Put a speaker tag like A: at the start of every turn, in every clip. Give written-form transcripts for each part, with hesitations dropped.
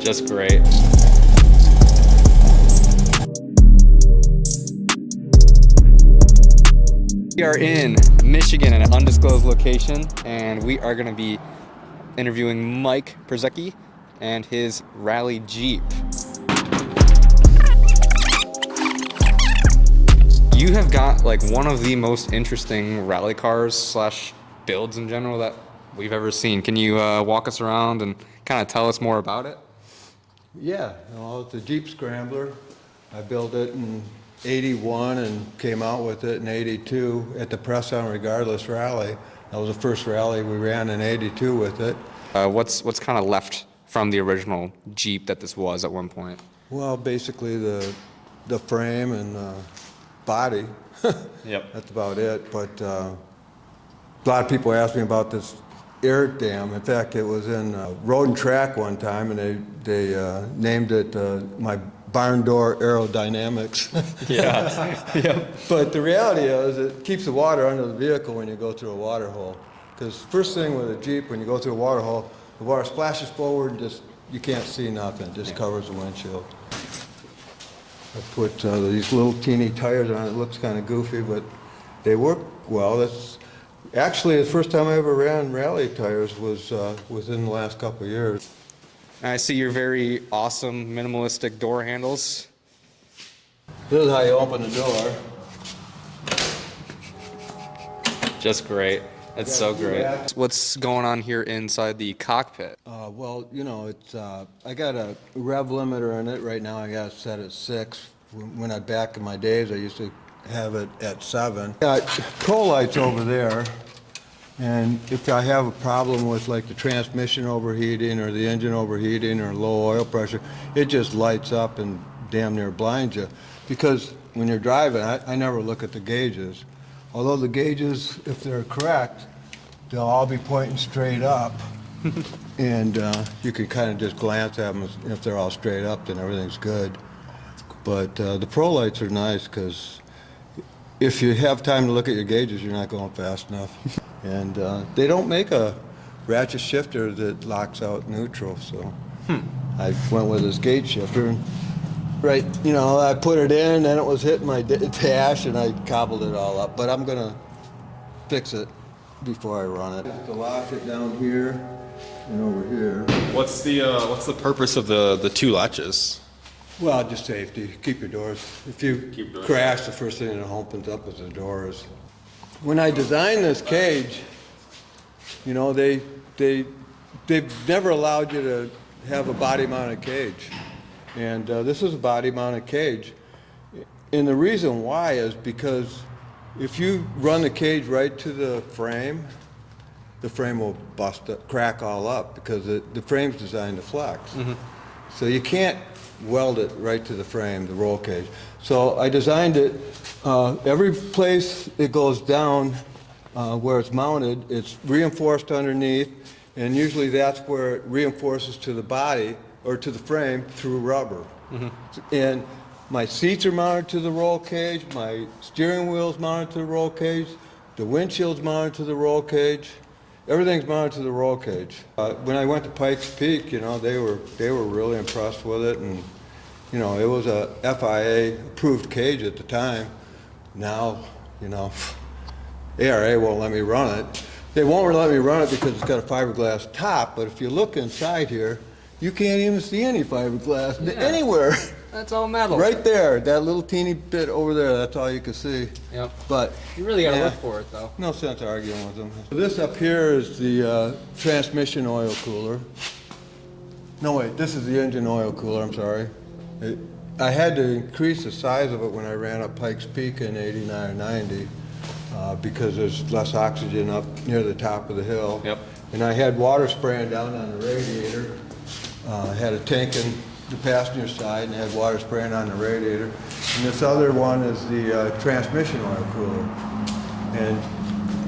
A: Just great. We are in Michigan in an undisclosed location, and we are going to be interviewing Mike Purzycki and his rally Jeep. You have got like one of the most interesting rally cars slash builds in general that we've ever seen. Can you walk us around and kind of tell us more about it?
B: Yeah, well, it's a Jeep Scrambler. I built it in '81 and came out with it in '82 at the Press On Regardless rally. That was the first rally we ran in '82 with it.
A: What's kind of left from the original Jeep that this was at one point?
B: Well, basically the frame and body.
A: Yep.
B: That's about it. But a lot of people ask me about this air dam. In fact, it was in Road and Track one time, and they named it my barn door aerodynamics.
A: Yeah. Yep.
B: But the reality is it keeps the water under the vehicle when you go through a water hole. Because first thing with a Jeep, when you go through a water hole, the water splashes forward and just, you can't see nothing. It just covers the windshield. I put these little teeny tires on it. It looks kind of goofy, but they work well. That's actually the first time I ever ran rally tires was within the last couple of years.
A: I see your very awesome minimalistic door handles.
B: This is how you open the door.
A: Just great. It's so great. What's going on here inside the cockpit?
B: Well, you know, it's I got a rev limiter in it. Right now I got it set at 6. When back in my days, I used to have it at 7. Got pro lights over there, and if I have a problem with like the transmission overheating or the engine overheating or low oil pressure, it just lights up and damn near blinds you. Because when you're driving, I never look at the gauges. Although the gauges, if they're correct, they'll all be pointing straight up. And you can kind of just glance at them. And if they're all straight up, then everything's good. But the pro lights are nice because if you have time to look at your gauges, you're not going fast enough. And they don't make a ratchet shifter that locks out neutral, so I went with this gauge shifter. And right, you know, I put it in, and it was hitting my dash, and I cobbled it all up. But I'm gonna fix it before I run it. To lock it down here and over here.
C: What's the purpose of the two latches?
B: Well, just safety. Keep your doors. If you crash, the first thing that opens up is the doors. When I designed this cage, you know, they've never allowed you to have a body-mounted cage. And this is a body-mounted cage. And the reason why is because if you run the cage right to the frame will crack all up because the frame's designed to flex. Mm-hmm. So you can't weld it right to the frame, the roll cage. So I designed it, every place it goes down where it's mounted, it's reinforced underneath, and usually that's where it reinforces to the body or to the frame through rubber. Mm-hmm. And my seats are mounted to the roll cage, my steering wheel's mounted to the roll cage, the windshield's mounted to the roll cage, everything's mounted to the roll cage. When I went to Pikes Peak, you know, they were really impressed with it, and you know, it was a FIA approved cage at the time. Now, you know, ARA won't let me run it. They won't let me run it because it's got a fiberglass top, but if you look inside here, you can't even see any fiberglass anywhere.
A: That's all metal.
B: Right there, that little teeny bit over there, that's all you can see.
A: Yep.
B: But
A: you really gotta look for it though.
B: No sense arguing with them. This up here is the transmission oil cooler. No wait, this is the engine oil cooler, I'm sorry. I had to increase the size of it when I ran up Pikes Peak in '89 or '90 because there's less oxygen up near the top of the hill.
A: Yep.
B: And I had water spraying down on the radiator. I had a tank in the passenger side and had water spraying on the radiator. And this other one is the transmission oil cooler. And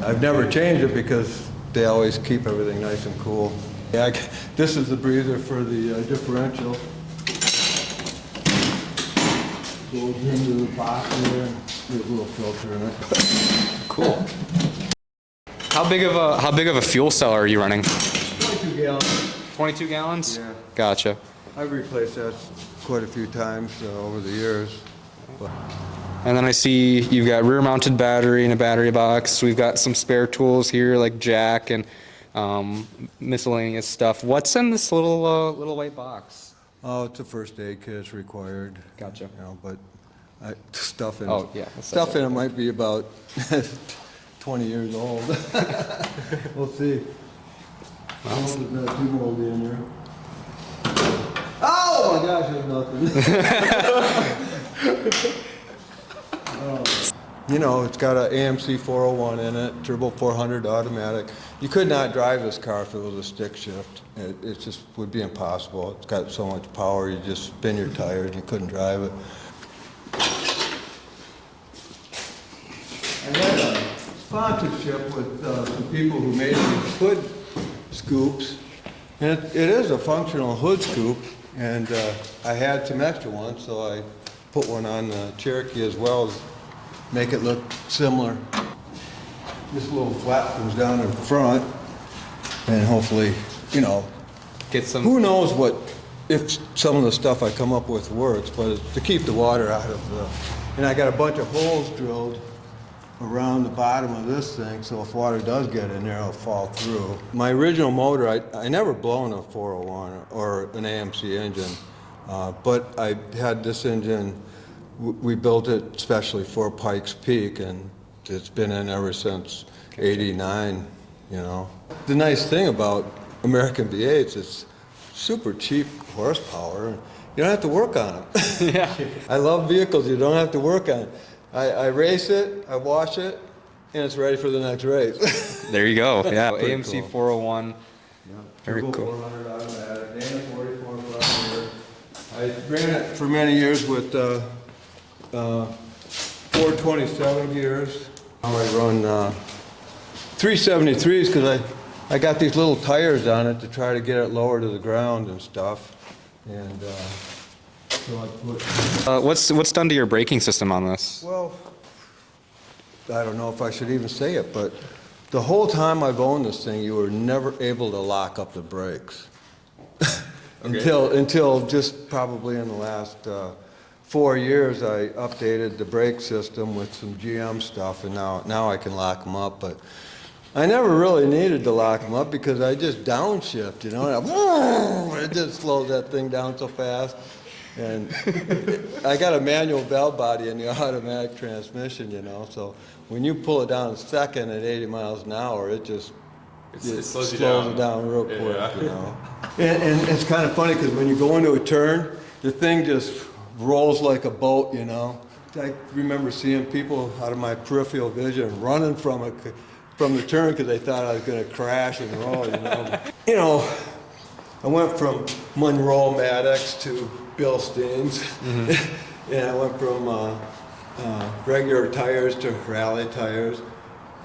B: I've never changed it because they always keep everything nice and cool. Yeah, this is the breather for the differential. Goes into the pot here. There's a little filter in it.
A: Cool. How big of a fuel cell are you running?
B: 22 gallons.
A: 22 gallons?
B: Yeah.
A: Gotcha.
B: I've replaced that quite a few times over the years. But
A: And then I see you've got rear-mounted battery and a battery box. We've got some spare tools here, like jack and miscellaneous stuff. What's in this little white box?
B: oh, it's a first aid kit. It's required.
A: Gotcha.
B: You know, but stuff in
A: Oh, yeah, that's
B: stuff in
A: it.
B: it might be about 20 years old. We'll see. I hope there's not too moldy in there. Oh my gosh, there's nothing. You know, it's got an AMC 401 in it, turbo 400 automatic. You could not drive this car if it was a stick shift. It just would be impossible. It's got so much power, you just spin your tires and you couldn't drive it. I had a sponsorship with some people who made these hood scoops. And it is a functional hood scoop, and I had some extra ones, so I put one on the Cherokee as well to make it look similar. This little flap goes down in front, and hopefully, you know,
A: Get some.
B: who knows what, if some of the stuff I come up with works, but it's to keep the water out of the, and I got a bunch of holes drilled around the bottom of this thing, so if water does get in there, it'll fall through. My original motor, I never blown a 401 or an AMC engine, but I had this engine, we built it specially for Pikes Peak, and it's been in ever since '89, you know. The nice thing about American V8s, it's super cheap horsepower. You don't have to work on them.
A: Yeah.
B: I love vehicles you don't have to work on. I race it, I wash it, and it's ready for the next race.
A: There you go. Yeah.
B: Pretty
A: AMC
B: cool.
A: 401. Very
B: Turbo
A: cool.
B: 400 automatic, and a 44 front rear. I ran it for many years with 427 gears. Now I run 373s because I got these little tires on it to try to get it lower to the ground and stuff. And so I put,
A: What's done to your braking system on this?
B: well, I don't know if I should even say it, but the whole time I've owned this thing, you were never able to lock up the brakes. Until just probably in the last 4 years, I updated the brake system with some GM stuff, and now I can lock them up. But I never really needed to lock them up because I just downshift, you know. And it just slows that thing down so fast. And I got a manual valve body in the automatic transmission, you know. So when you pull it down second at 80 miles an hour, it just
C: slows you
B: slows
C: down.
B: it down real quick,
C: Yeah.
B: you know. And it's kind of funny because when you go into a turn, the thing just rolls like a boat, you know. I remember seeing people out of my peripheral vision running from the turn because they thought I was going to crash and roll, you know. You know, I went from Monroe Maddox to Bilsteins, and I went from regular tires to rally tires,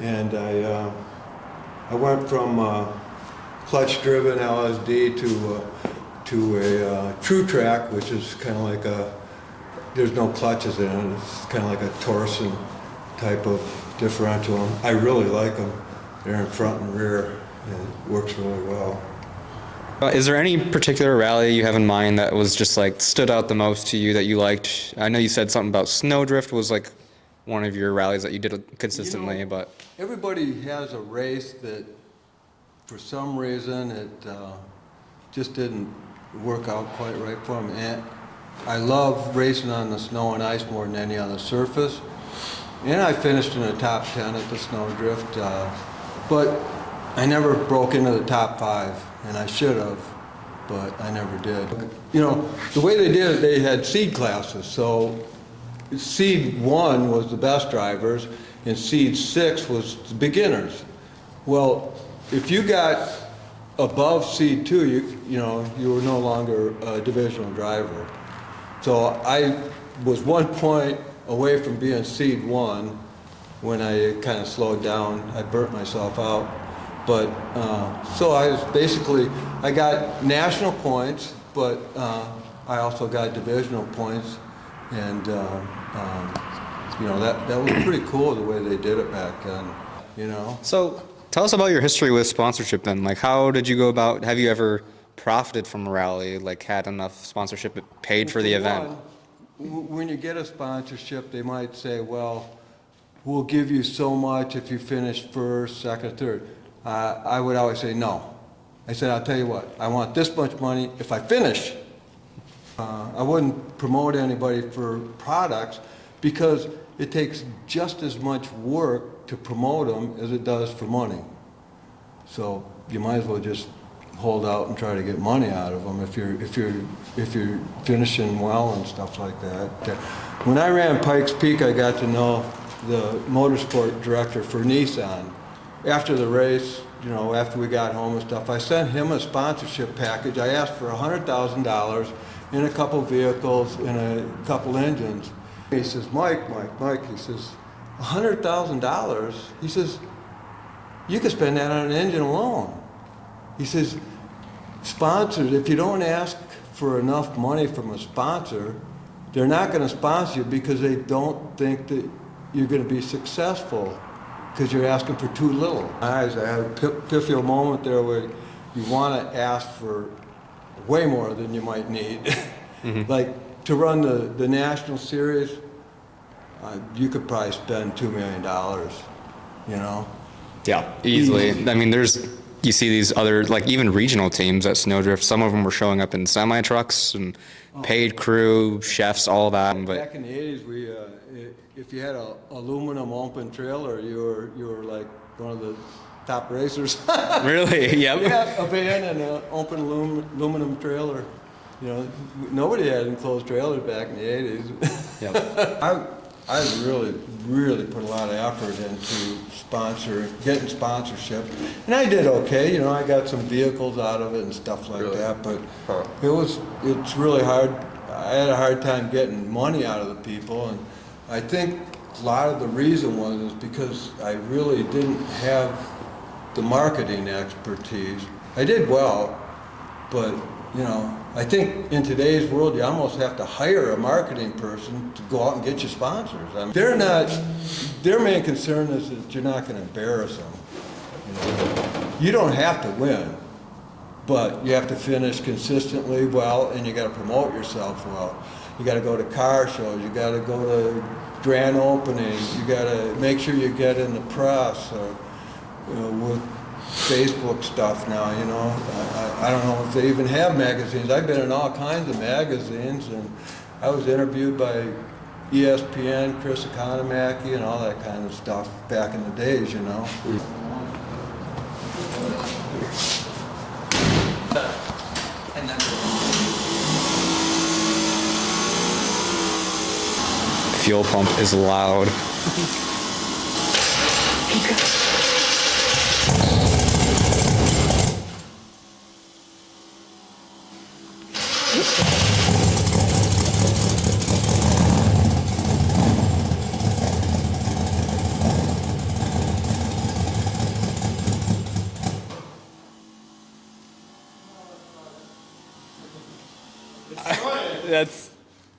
B: and I went from clutch-driven LSD to a True Track, which is kind of like there's no clutches in it. It's kind of like a Torsen type of differential. I really like them. They're in front and rear, and it works really well.
A: Is there any particular rally you have in mind that was just like stood out the most to you that you liked? I know you said something about Snowdrift was like one of your rallies that you did consistently,
B: You know,
A: but
B: everybody has a race that, for some reason, it just didn't work out quite right for them. And I love racing on the snow and ice more than any on the surface. And I finished in the top 10 at the Snowdrift, but I never broke into the top 5, and I should have, but I never did. You know, the way they did it, they had seed classes, so seed 1 was the best drivers, and seed 6 was the beginners. Well, if you got above seed 2, you know, you were no longer a divisional driver. So I was 1 point away from being seed 1 when I kind of slowed down. I burnt myself out. But, so I was basically, I got national points, but I also got divisional points. And, you know, that was pretty cool the way they did it back then, you know.
A: so tell us about your history with sponsorship then. Like, how did you go about, have you ever profited from a rally, like had enough sponsorship it paid for the event?
B: When you get a sponsorship, they might say, well, we'll give you so much if you finish first, second, third. I would always say no. I said, I'll tell you what, I want this much money if I finish. I wouldn't promote anybody for products because it takes just as much work to promote them as it does for money. So you might as well just hold out and try to get money out of them if you're finishing well and stuff like that. When I ran Pikes Peak, I got to know the motorsport director for Nissan. After the race, you know, after we got home and stuff, I sent him a sponsorship package. I asked for $100,000 in a couple vehicles and a couple engines. He says, Mike, he says, $100,000? He says, you could spend that on an engine alone. He says, sponsors, if you don't ask for enough money from a sponsor, they're not going to sponsor you because they don't think that you're going to be successful because you're asking for too little. I had a pivotal moment there where you want to ask for way more than you might need. Mm-hmm. Like to run the national series, you could probably spend $2 million, you know?
A: Yeah, easily. I mean, you see these other, like even regional teams at Snowdrift, some of them were showing up in semi-trucks and paid crew, chefs, all that. But
B: back in the 80s, if you had an aluminum open trailer, you were like one of the top racers.
A: Really? Yep.
B: Yeah, a van and an open aluminum trailer. You know, nobody had enclosed trailers back in the 80s.
A: Yep.
B: I really put a lot of effort into getting sponsorship, and I did okay. You know, I got some vehicles out of it and stuff like that. But it's really hard. I had a hard time getting money out of the people, and I think a lot of the reason was because I really didn't have the marketing expertise. I did well, but you know, I think in today's world, you almost have to hire a marketing person to go out and get you sponsors. I mean, their main concern is that you're not going to embarrass them. You know? You don't have to win, but you have to finish consistently well, and you got to promote yourself well. You got to go to car shows. You got to go to grand openings. You got to make sure you get in the press. Or, you know, with Facebook stuff now, you know. I don't know if they even have magazines. I've been in all kinds of magazines, and I was interviewed by ESPN, Chris Economaki, and all that kind of stuff back in the days, you know.
A: Fuel pump is loud.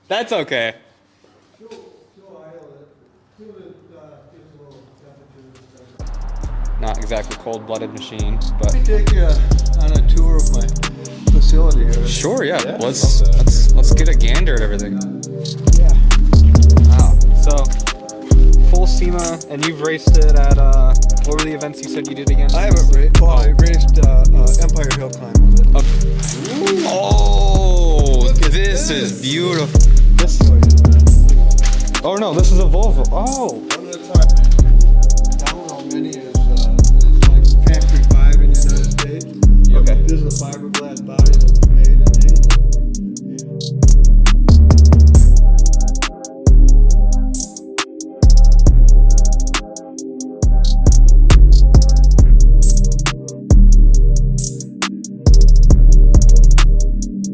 A: That's okay. Not exactly cold-blooded machine, but
B: Let me take you on a tour of my facility here.
A: sure, yeah. Let's get a gander at everything.
B: Yeah.
A: Wow. So full SEMA, and you've raced it at what were the events you said you did again?
B: I haven't raced. Oh, I raced Empire Hill Climb with it.
A: Oh, this is beautiful. Oh no, this is a Volvo. Oh.
B: Download Mini is like Factory 5 in the United States.
A: Okay.
B: This is a fiberglass body that was made in England.